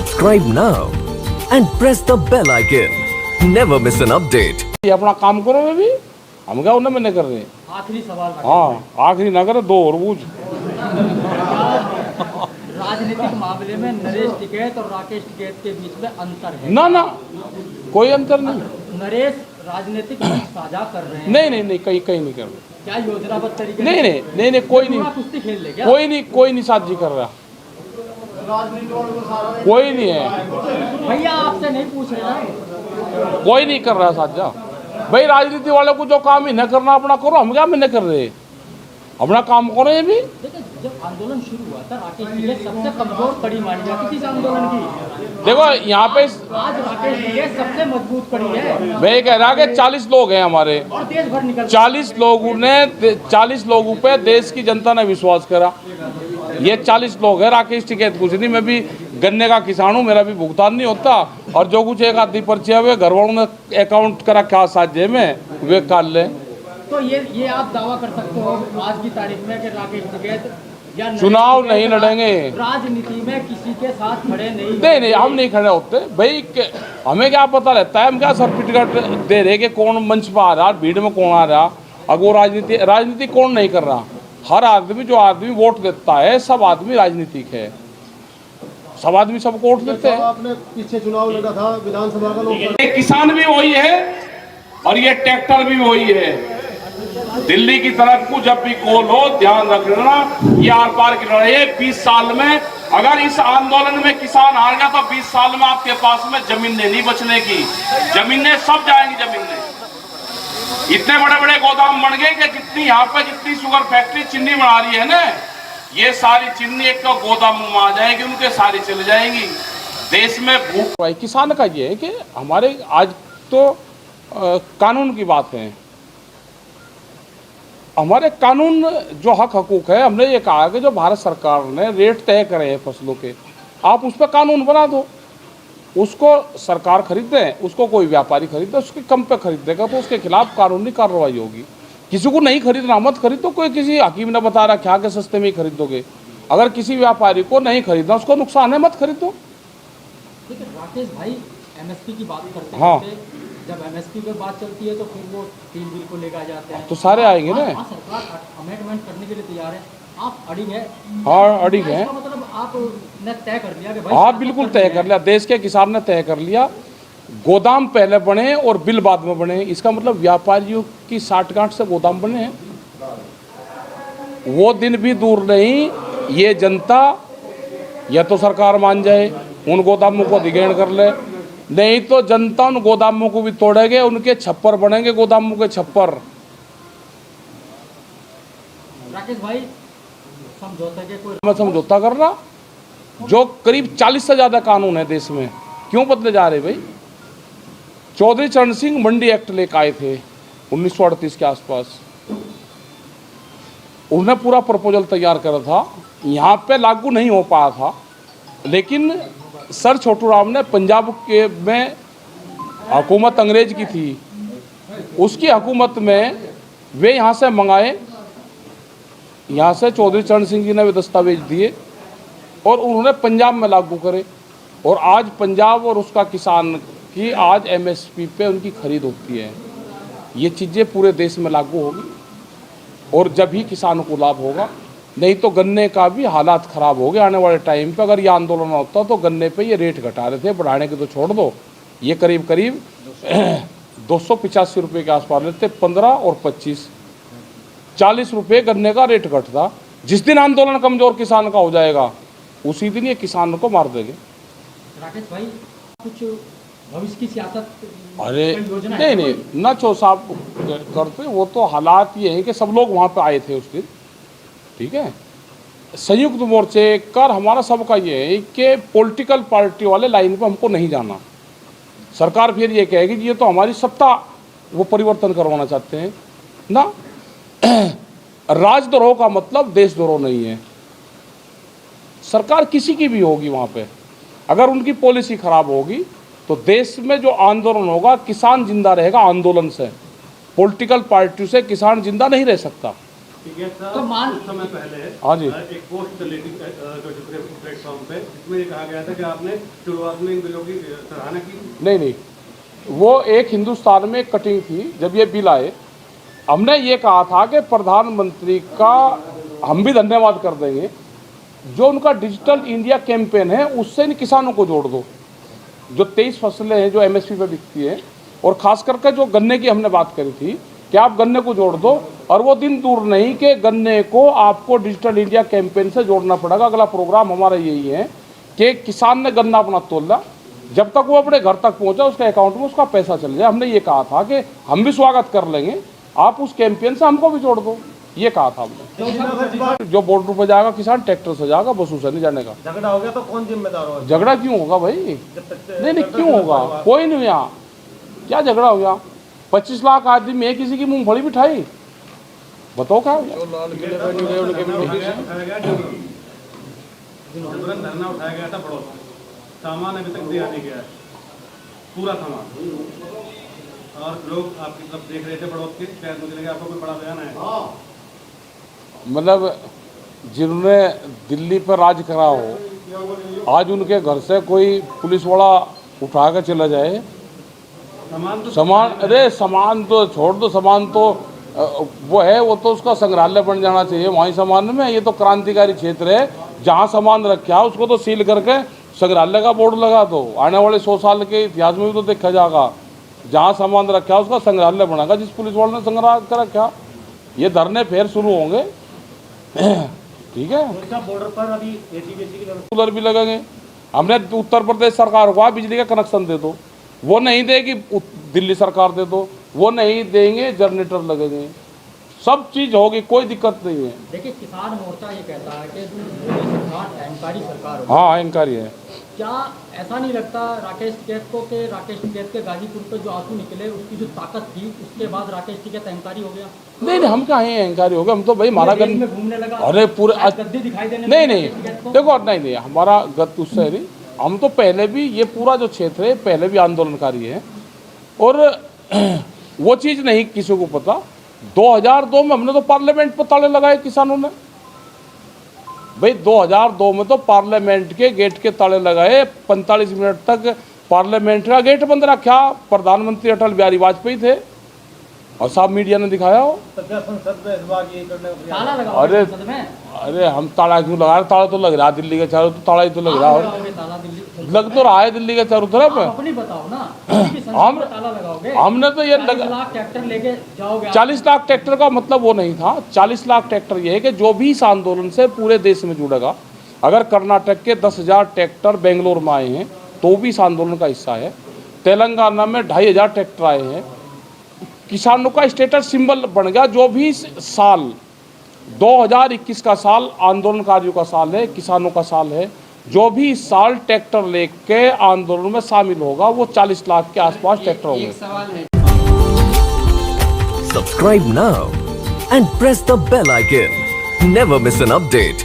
Subscribe now and press the bell icon. Never miss an update. ये अपना काम करो अभी, हम क्या उन्हें मैंने कर रहे हैं। आखिरी सवाल, हाँ आखिरी ना करे, दो और बूझ। राजनीतिक मामले में नरेश टिकैत और राकेश टिकैत के बीच में अंतर है? ना ना, कोई अंतर नहीं। नरेश राजनीतिक मंच साझा कर रहे हैं? नहीं कहीं नहीं कर रहे। क्या योजनाबद्ध तरीके? नहीं कोई नहीं, कुश्ती खेल ले क्या? कोई नहीं साझी कर रहा, कोई नहीं है भैया, आपसे नहीं पूछ रहे ना, कोई नहीं कर रहा साझा। भाई राजनीति वाले को जो काम इन्हें करना अपना करो, हम क्या मैंने कर रहे, अपना काम करो। ये भी देखिए, जब आंदोलन शुरू हुआ था राकेश टिकैत सबसे कमजोर कड़ी मानी जाती थी इस आंदोलन की। देखो यहाँ पे आज राकेश टिकैत सबसे मजबूत कड़ी है। मैं कह रहा कि 40 लोग हैं हमारे, और देश भर निकल 40 लोगों पे देश की जनता ने विश्वास करा। ये 40 लोग हैं, राकेश टिकैत कुछ नहीं। मैं भी गन्ने का किसान हूँ, मेरा भी भुगतान नहीं होता। और जो कुछ एक आधी पर्ची है वे घर वालों ने अकाउंट करा क्या साझे में वे काट ले। तो ये आप दावा कर सकते हो आज की तारीख में कि राकेश टिकैत या चुनाव नहीं लड़ेंगे, राजनीति में किसी के साथ खड़े नहीं हम नहीं खड़े होते भाई। हमें क्या पता रहता है, हम क्या सर्टिफिकेट दे रहे कि कौन मंच पर आ रहा, भीड़ में कौन आ रहा। अगर वो राजनीति कौन नहीं कर रहा, हर आदमी, जो आदमी वोट देता है, सब आदमी राजनीतिक है, सब आदमी सबको वोट देते हैं। आपने पीछे चुनाव लड़ा था विधानसभा का, लोग किसान भी वही है और ये ट्रैक्टर भी वही है। दिल्ली की तरफ को जब भी कॉल हो, ध्यान रखना, ये आर पार की लड़ाई है। 20 साल में अगर इस आंदोलन में किसान हार गया तो 20 साल में आपके पास में जमीनें नहीं बचने की, जमीनें सब जाएंगी। जमीनें इतने बड़े बड़े गोदाम बन गए कि जितनी यहाँ पे जितनी शुगर फैक्ट्री चीनी बना रही है ना, ये सारी चीनी एक तो गोदाम में आ जाएगी, उनके सारी चले जाएंगी। देश में भूख, किसान का ये है कि हमारे आज तो कानून की बात है, हमारे कानून जो हक हकूक है, हमने ये कहा कि जो भारत सरकार ने रेट तय करे हैं फसलों के, आप उस पर कानून बना दो। उसको सरकार खरीदे, उसको कोई व्यापारी खरीदे, उसके कम पे खरीदेगा तो उसके खिलाफ कानूनी कार्रवाई होगी। किसी को नहीं खरीदना मत खरीदो, कोई किसी हकीम ने बता रहा क्या के सस्ते में ही खरीदोगे। अगर किसी व्यापारी को नहीं खरीदना, उसको नुकसान है, मत खरीदो। राकेश भाई, एमएसपी की बात करते हैं। हाँ, जब एमएसपी पे बात चलती है तो फिर वो 3 बिल को लेकर जाते हैं, तो सारे आएंगे ना। सरकार अमेंडमेंट करने के लिए तैयार है, आप अड़िग है? हाँ अड़िग है, मतलब आपने तय कर लिया कि भाई? हाँ बिल्कुल तय कर लिया, देश के किसान ने तय कर लिया। गोदाम पहले बने और बिल बाद में बने, इसका मतलब व्यापारियों की साठगांठ से गोदाम बने हैं। वो दिन भी दूर नहीं, ये जनता या तो सरकार मान जाए, उन गोदामों को अधिग्रहण कर ले, नहीं तो जनता उन गोदामों को भी तोड़ेंगे, उनके छप्पर बनेंगे, गोदामों के छप्पर। राकेश भाई, समझौता के कोई मैं समझौता कर रहा, जो करीब 40 से ज़्यादा कानून है देश में, क्यों बदले जा रहे भाई? चौधरी चरण सिंह मंडी एक्ट लेकर आए थे 1938 के आसपास, उन्होंने पूरा प्रपोजल तैयार करा था, यहाँ पे लागू नहीं हो पाया था। लेकिन सर छोटू राम ने, पंजाब के में हुकूमत अंग्रेज की थी, उसकी हुकूमत में वे यहाँ से मंगाए, यहाँ से चौधरी चरण सिंह जी ने वे दस्तावेज दिए और उन्होंने पंजाब में लागू करे। और आज पंजाब और उसका किसान की आज एमएसपी पे उनकी खरीद होती है। ये चीज़ें पूरे देश में लागू होगी और जब ही किसानों को लाभ होगा, नहीं तो गन्ने का भी हालात ख़राब हो गए आने वाले टाइम पे। अगर ये आंदोलन होता तो गन्ने पे ये रेट घटा रहे थे, बढ़ाने के तो छोड़ दो, ये करीब 285 रुपये के आसपास लेते, 15 और 25, 40 रुपये गन्ने का रेट घटता। जिस दिन आंदोलन कमजोर किसान का हो जाएगा, उसी दिन ये किसान को मार देंगे। राकेश भाई, कुछ भविष्य की सियासत? अरे नहीं ना चो साहब करते, वो तो हालात ये हैं कि सब लोग वहाँ पे आए थे उस दिन, ठीक है। संयुक्त मोर्चे कर हमारा सबका ये है कि पॉलिटिकल पार्टी वाले लाइन पे हमको नहीं जाना। सरकार फिर ये कहेगी कि ये तो हमारी सत्ता वो परिवर्तन करवाना चाहते हैं ना। राजद्रोह का मतलब देशद्रोह नहीं है। सरकार किसी की भी होगी, वहाँ पे अगर उनकी पॉलिसी खराब होगी तो देश में जो आंदोलन होगा, किसान जिंदा रहेगा आंदोलन से, पॉलिटिकल पार्टी से किसान जिंदा नहीं रह सकता। ठीक है तो साहब, मान- कुछ समय पहले हाँ जी। एक पोस्ट चली थी प्लेटफॉर्म पे, जिसमें ये कहा गया था कि आपने शुरुआत में इन बिलों की सराहना की। नहीं, वो एक हिंदुस्तान में कटिंग थी। जब ये बिल आए, हमने ये कहा था कि प्रधानमंत्री का हम भी धन्यवाद कर देंगे, जो उनका डिजिटल इंडिया कैंपेन है उससे इन किसानों को जोड़ दो। जो 23 फसलें हैं जो एमएसपी पे बिकती हैं, और खास करके जो गन्ने की हमने बात करी थी कि आप गन्ने को जोड़ दो, और वो दिन दूर नहीं कि गन्ने को आपको डिजिटल इंडिया कैंपेन से जोड़ना पड़ेगा। अगला प्रोग्राम हमारा यही है कि किसान ने गन्ना अपना तोला, जब तक वो अपने घर तक पहुंचा उसके अकाउंट में उसका पैसा चल जाए। हमने ये कहा था कि हम भी स्वागत कर लेंगे, आप उस कैंपेन से हमको भी जोड़ दो, ये कहा था हमने। जो बॉर्डर पर जाएगा किसान ट्रैक्टर से जाएगा, बस उसे नहीं जाने का। झगड़ा हो गया तो कौन जिम्मेदार होगा? झगड़ा क्यों होगा भाई? नहीं, क्यों होगा? कोई नहीं हुआ। क्या झगड़ा हो गया? 25 लाख आदमी में किसी की मूंगफली भी उठाई? बताओ क्या हो गया? तुरंत धरना उठाया गया था बड़ौदा, सामान अभी तक दिया नहीं गया है, पूरा सामान, और लोग आपकी तरफ देख रहे थे बड़ौद के। शायद मुझे लगा आपको कोई बड़ा बयान आया। मतलब जिन्होंने दिल्ली पर राज करा हो, आज उनके घर से कोई पुलिस वाला उठा कर चला जाए, सामान अरे सामान तो छोड़ दो, सामान तो वो है, वो तो उसका संग्रहालय बन जाना चाहिए वहीं सामान में। ये तो क्रांतिकारी क्षेत्र है, जहाँ सामान रखा है उसको तो सील करके संग्रहालय का बोर्ड लगा दो। आने वाले 100 साल के इतिहास में भी तो देखा जाएगा, जहाँ सामान रखा है उसका संग्रहालय बनाएगा जिस पुलिस वाले ने संग्रह कर रखा। ये धरने फिर शुरू होंगे, ठीक है। बॉर्डर पर अभी एसीबीसी की कूलर भी लगेंगे। हमने उत्तर प्रदेश सरकार को बिजली का कनेक्शन दे दो, वो नहीं देगी। दिल्ली सरकार दे दो, वो नहीं देंगे। जनरेटर लगेंगे, सब चीज होगी, कोई दिक्कत नहीं है। देखिए, किसान मोर्चा ये कहता है कि मोदी सरकार अहंकारी सरकार हो। हाँ, अहंकारी है। क्या ऐसा नहीं लगता राकेश टिकैत को कि राकेश टिकैत के गाजीपुर पे जो आंसू निकले, उसकी जो ताकत थी, उसके बाद राकेश टिकैत अहंकारी हो गया? नहीं, हम क्या है अहंकारी हो गए? हम तो भाई हमारा देश में घूमने लगा, अरे पूरे गद्दी दिखाई देने नहीं, लगी राकेश टिकैत को। देखो, नहीं, हमारा गत उससे नहीं। हम तो पहले भी, ये पूरा जो क्षेत्र है पहले भी आंदोलनकारी है, और वो चीज़ नहीं किसी को पता। 2002 में हमने तो पार्लियामेंट पर ताले लगाए किसानों ने भाई। 2002 में तो पार्लियामेंट के गेट के ताले लगाए, 45 मिनट तक पार्लियामेंट का गेट बंद रखा। प्रधानमंत्री अटल बिहारी वाजपेयी थे, और साहब मीडिया ने दिखाया हो। संसद में इस बार ये करने का ताला लगाओ अरे, संसद में? अरे हम ताला क्यों लगा रहे? ताला तो लग रहा है दिल्ली के चारों, तो ताला ही तो लग रहा है। लगाओगे ताला दिल्ली? लग तो रहा है दिल्ली के चारों तरफ। आप अपनी बताओ ना, दिल्ली की संसद हम- में ताला लगाओगे? हमने तो ये 40 लाख ट्रैक्टर लेके जाओगे आप? 40 लाख ट्रैक्टर का मतलब वो नहीं था। 40 लाख ट्रैक्टर ये है कि जो भी इस आंदोलन से पूरे देश में जुड़ेगा। अगर कर्नाटक के 10,000 ट्रैक्टर बेंगलोर में आए हैं तो भी इस आंदोलन का हिस्सा है। तेलंगाना में 2,500 ट्रैक्टर आए हैं। किसानों का स्टेटस सिंबल बन गया। जो भी साल 2021 का साल आंदोलनकारियों का साल है, किसानों का साल है, जो भी इस साल ट्रैक्टर लेके आंदोलन में शामिल होगा वो 40 लाख के आसपास ट्रैक्टर होंगे। Subscribe now and press the bell icon. Never miss an update.